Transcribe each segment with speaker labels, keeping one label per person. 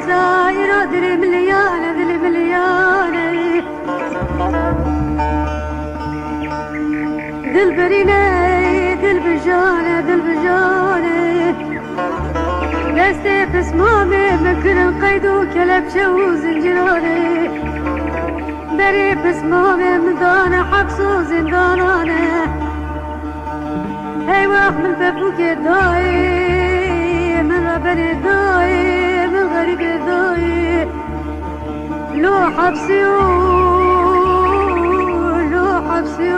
Speaker 1: دايرة دل مليانة دل مليانة دل برينة دل بجانة دل بجانة دستي بسمامي مكرن قيدو كلب شو زنجراني بري بسمامي مدانة حبسو زندانانة هاي واخ من بابوك داي من ربني داي غريب ضايع لو حبسي لو حبسي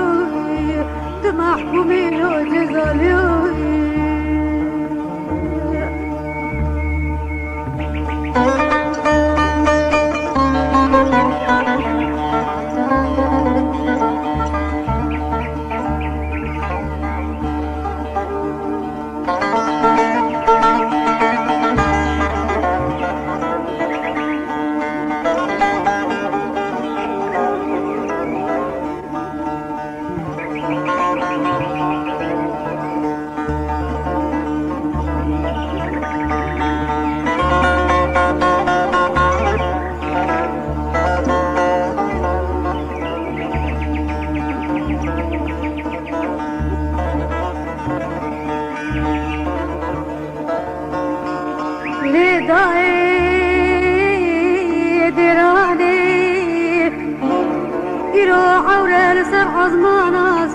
Speaker 1: تمحكمي لو جزالي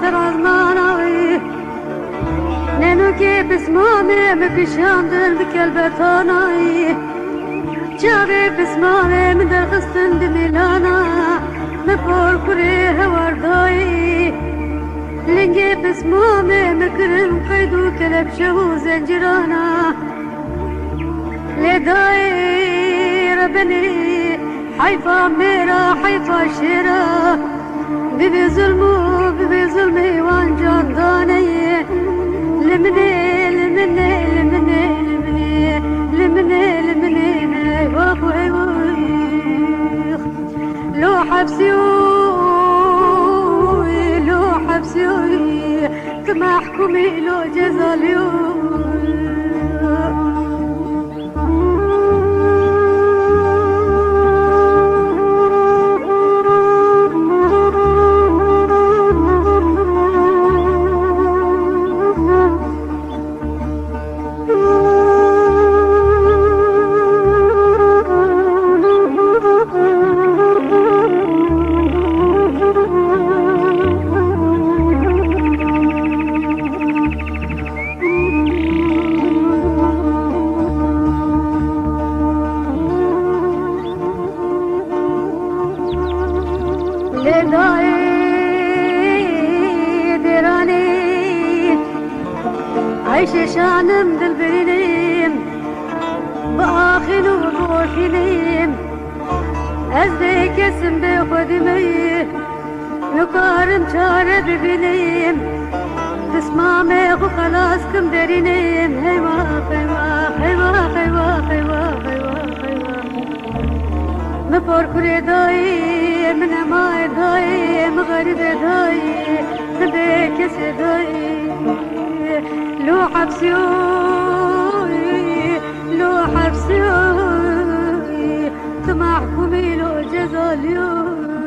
Speaker 1: سر عزمانا نانو كي بسمامي مكشان دل بكلبتانا جابي بسمامي من دل خستن دميلانا مبور كري هوارداي لنجي بسمامي مكرم قيدو كلب شهو زنجرانا لداي ربني حيفا ميرا حيفا شيرا ببي ظلمي وان جانداني لمني لمني لمني لمني لمني لمني واخو ايوخ لو حبسي لو حبسي كما حكمي لو جزالي عيش شانم دل برينيم بآخن وبوحينيم أزديك اسم بخدمي يقارن شارة ببينيم تسمامي وخلاص كم درينيم هيوا هيوا هيوا هيوا هيوا هيوا هيوا مفور كري داي من ماي داي مغرب داي نبيك سداي لو حبسي لو حبسي تمحكمي لو جزالي